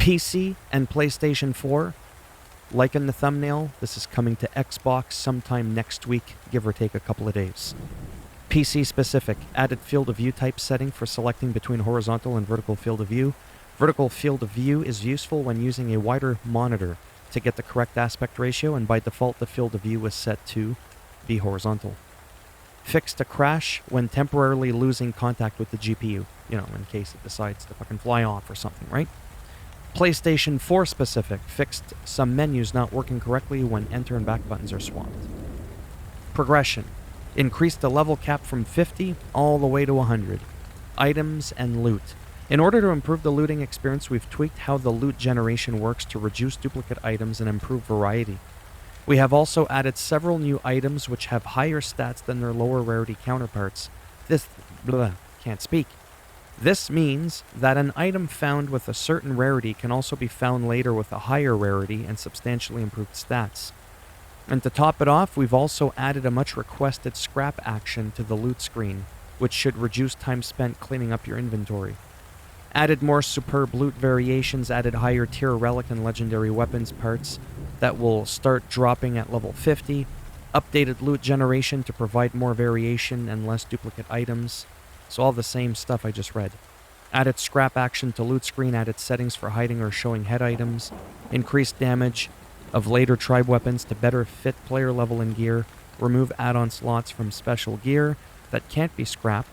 PC and PlayStation 4. Like in the thumbnail, this is coming to Xbox sometime next week, give or take a couple of days. PC specific, added field of view type setting for selecting between horizontal and vertical field of view. Vertical field of view is useful when using a wider monitor to get the correct aspect ratio, and by default the field of view is set to be horizontal. Fixed to crash when temporarily losing contact with the GPU, in case it decides to fucking fly off or something, right? PlayStation 4 specific, fixed some menus not working correctly when enter and back buttons are swapped. Progression, increased the level cap from 50 all the way to 100. Items and loot. In order to improve the looting experience, we've tweaked how the loot generation works to reduce duplicate items and improve variety. We have also added several new items which have higher stats than their lower rarity counterparts. Can't speak. This means that an item found with a certain rarity can also be found later with a higher rarity and substantially improved stats. And to top it off, we've also added a much requested scrap action to the loot screen, which should reduce time spent cleaning up your inventory. Added more superb loot variations, added higher tier relic and legendary weapons parts that will start dropping at level 50, updated loot generation to provide more variation and less duplicate items. So all the same stuff I just read. Added scrap action to loot screen, added settings for hiding or showing head items, increased damage of later tribe weapons to better fit player level and gear, remove add-on slots from special gear that can't be scrapped,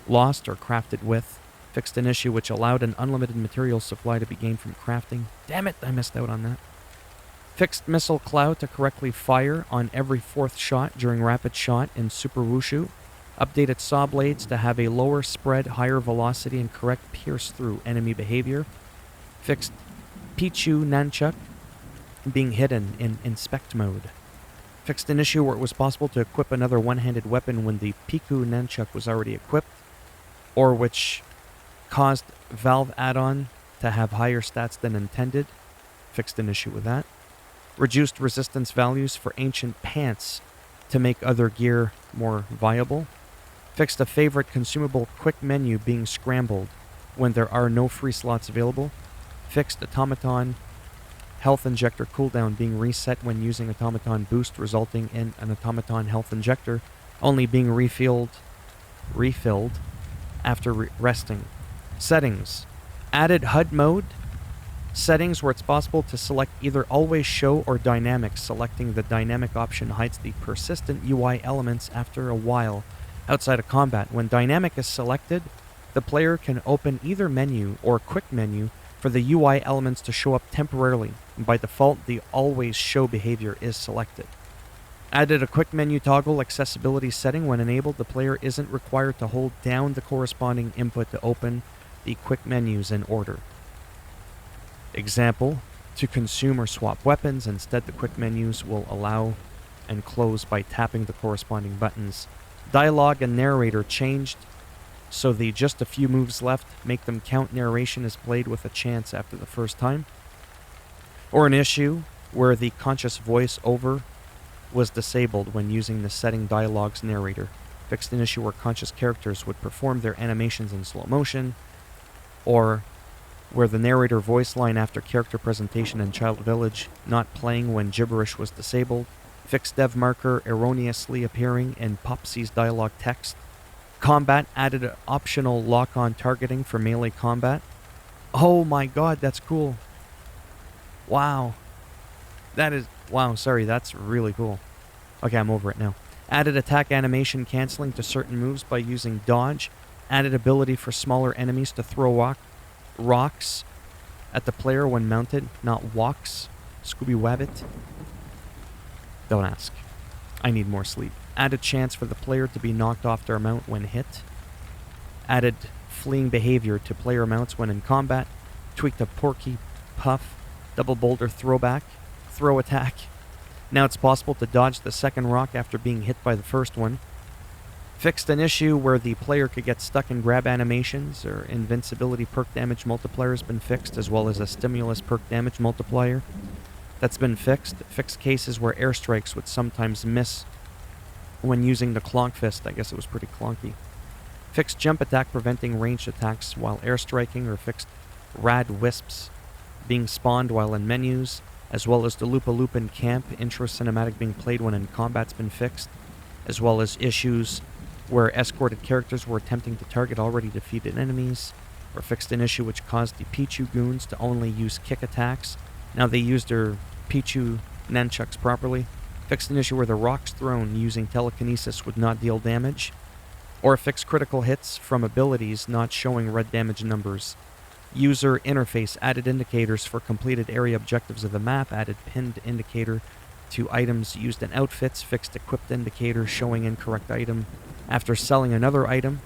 lost, or crafted with, fixed an issue which allowed an unlimited material supply to be gained from crafting. Damn it, I missed out on that. Fixed missile cloud to correctly fire on every fourth shot during rapid shot in Super Wushu. Updated saw blades to have a lower spread, higher velocity, and correct pierce through enemy behavior. Fixed Pichu Nunchuck being hidden in inspect mode. Fixed an issue where it was possible to equip another one-handed weapon when the Piku Nunchuck was already equipped, or which caused Valve add-on to have higher stats than intended. Fixed an issue with that. Reduced resistance values for ancient pants to make other gear more viable. Fixed a favorite consumable quick menu being scrambled when there are no free slots available. Fixed automaton health injector cooldown being reset when using automaton boost, resulting in an automaton health injector only being refilled after resting. Settings. Added HUD mode. Settings where it's possible to select either always show or dynamic. Selecting the dynamic option hides the persistent UI elements after a while outside of combat. When dynamic is selected, the player can open either menu or quick menu for the UI elements to show up temporarily. By default, the always show behavior is selected. Added a quick menu toggle accessibility setting. When enabled, the player isn't required to hold down the corresponding input to open the quick menus in order. Example, to consume or swap weapons. Instead, the quick menus will allow and close by tapping the corresponding buttons. Dialogue and narrator changed, so the just a few moves left make them count narration as played with a chance after the first time. Or an issue where the conscious voice over was disabled when using the setting dialogue's narrator. Fixed an issue where conscious characters would perform their animations in slow motion, or where the narrator voice line after character presentation in Child Village not playing when gibberish was disabled. Fixed dev marker erroneously appearing in Popsy's dialogue text. Combat added an optional lock-on targeting for melee combat. Oh my god, that's cool. Wow. That's really cool. Okay, I'm over it now. Added attack animation canceling to certain moves by using dodge. Added ability for smaller enemies to throw rocks at the player when mounted, not walks. Scooby Wabbit. Don't ask. I need more sleep. Added chance for the player to be knocked off their mount when hit. Added fleeing behavior to player mounts when in combat. Tweaked a Porky Puff double boulder throw attack. Now it's possible to dodge the second rock after being hit by the first one. Fixed an issue where the player could get stuck in grab animations, or invincibility perk damage multiplier has been fixed, as well as a stimulus perk damage multiplier that's been fixed. Fixed cases where airstrikes would sometimes miss when using the clonk fist. I guess it was pretty clonky. Fixed jump attack preventing ranged attacks while airstriking, or fixed rad wisps being spawned while in menus, as well as the loop-a-loop in camp intro cinematic being played when in combat's been fixed, as well as issues where escorted characters were attempting to target already defeated enemies, or fixed an issue which caused the Pichu goons to only use kick attacks. Now they used their Pichu nunchucks properly. Fixed an issue where the rocks thrown using telekinesis would not deal damage, or fixed critical hits from abilities not showing red damage numbers. User interface added indicators for completed area objectives of the map, added pinned indicator to items used in outfits, fixed equipped indicator showing incorrect item after selling another item,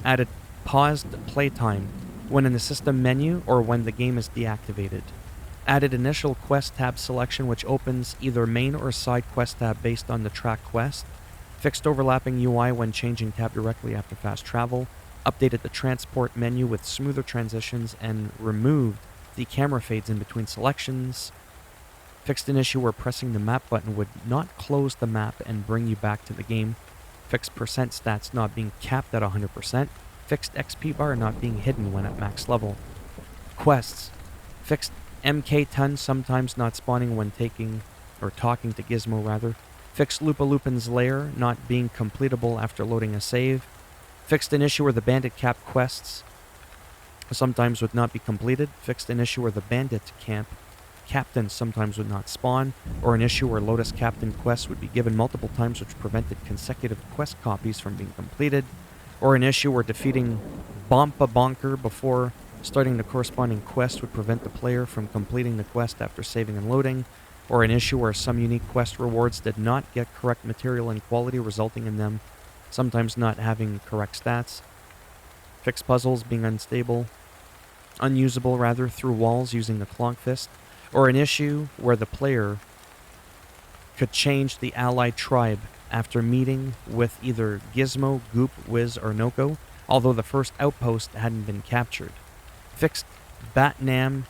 added paused playtime when in the system menu or when the game is deactivated. Added initial quest tab selection which opens either main or side quest tab based on the track quest. Fixed overlapping UI when changing tab directly after fast travel. Updated the transport menu with smoother transitions and removed the camera fades in between selections. Fixed an issue where pressing the map button would not close the map and bring you back to the game. Fixed percent stats not being capped at 100%. Fixed XP bar not being hidden when at max level. Quests. Fixed MK ton sometimes not spawning when talking to Gizmo rather. Fixed Loopalupin's lair not being completable after loading a save. Fixed an issue where the bandit cap quests sometimes would not be completed. Fixed an issue where the bandit camp captain sometimes would not spawn, or an issue where Lotus Captain quests would be given multiple times which prevented consecutive quest copies from being completed, or an issue where defeating Bompa Bonker before starting the corresponding quest would prevent the player from completing the quest after saving and loading, or an issue where some unique quest rewards did not get correct material and quality, resulting in them sometimes not having correct stats. Fixed puzzles being unusable rather, through walls using the clonk fist, or an issue where the player could change the allied tribe after meeting with either Gizmo, Goop, Wiz, or Noko, although the first outpost hadn't been captured. Fixed Bat Nam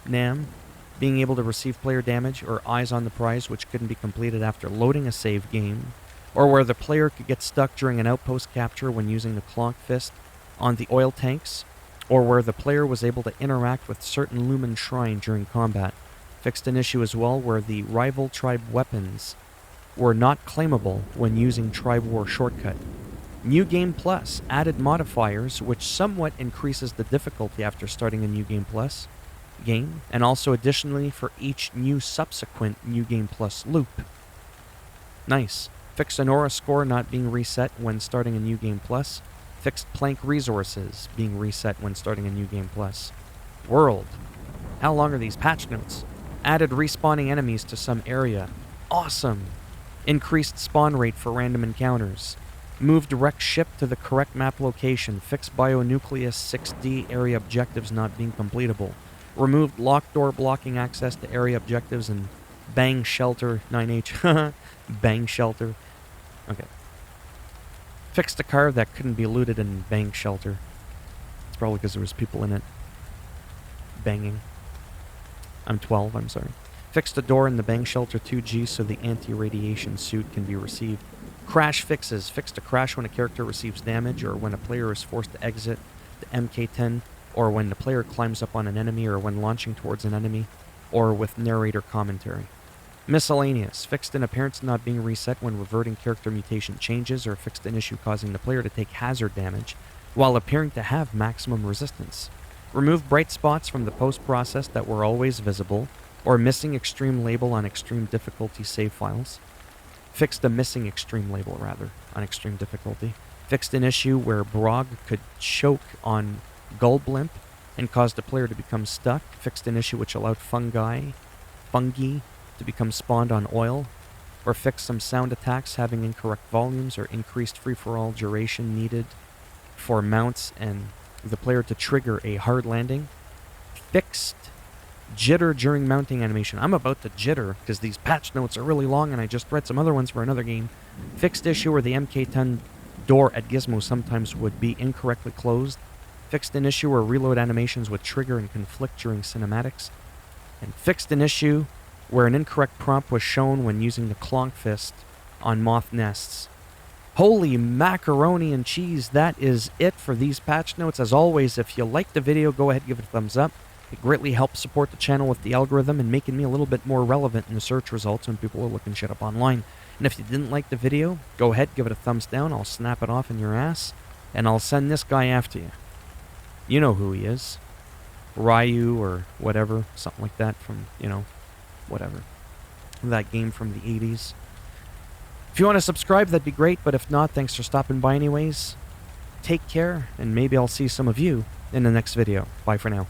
being able to receive player damage or eyes on the prize which couldn't be completed after loading a save game, or where the player could get stuck during an outpost capture when using the clonk fist on the oil tanks, or where the player was able to interact with certain Lumen Shrine during combat. Fixed an issue as well where the rival tribe weapons were not claimable when using Tribe War shortcut. New Game Plus added modifiers which somewhat increases the difficulty after starting a New Game Plus game, and also additionally for each new subsequent New Game Plus loop. Nice. Fixed an aura score not being reset when starting a New Game Plus. Fixed plank resources being reset when starting a New Game Plus. World. How long are these patch notes? Added respawning enemies to some area. Awesome. Increased spawn rate for random encounters. Moved direct ship to the correct map location. Fixed bionucleus 6D area objectives not being completable. Removed locked door blocking access to area objectives and Bang Shelter 9H. Bang Shelter. Okay. Fixed a car that couldn't be looted in Bang Shelter. It's probably because there was people in it banging. I'm 12, I'm sorry. Fixed a door in the Bang Shelter 2G so the anti-radiation suit can be received. Crash fixes. Fixed a crash when a character receives damage or when a player is forced to exit the MK10, or when the player climbs up on an enemy, or when launching towards an enemy, or with narrator commentary. Miscellaneous. Fixed an appearance not being reset when reverting character mutation changes, or fixed an issue causing the player to take hazard damage while appearing to have maximum resistance. Removed bright spots from the post-process that were always visible, or missing extreme label on extreme difficulty save files. Fixed a missing extreme label, rather, on extreme difficulty. Fixed an issue where Brog could choke on Gulblimp and caused the player to become stuck. Fixed an issue which allowed fungi to become spawned on oil. Or fixed some sound attacks having incorrect volumes or increased free-for-all duration needed for mounts and the player to trigger a hard landing. Fixed jitter during mounting animation. I'm about to jitter because these patch notes are really long and I just read some other ones for another game. Fixed issue where the MK10 door at Gizmo sometimes would be incorrectly closed. Fixed an issue where reload animations would trigger and conflict during cinematics. And fixed an issue where an incorrect prompt was shown when using the clonk fist on moth nests. Holy macaroni and cheese, that is it for these patch notes. As always, if you liked the video, go ahead and give it a thumbs up. It greatly helps support the channel with the algorithm and making me a little bit more relevant in the search results when people are looking shit up online. And if you didn't like the video, go ahead, give it a thumbs down, I'll snap it off in your ass, and I'll send this guy after you. You know who he is. Ryu or whatever, something like that from, whatever. That game from the 80s. If you want to subscribe, that'd be great, but if not, thanks for stopping by anyways. Take care, and maybe I'll see some of you in the next video. Bye for now.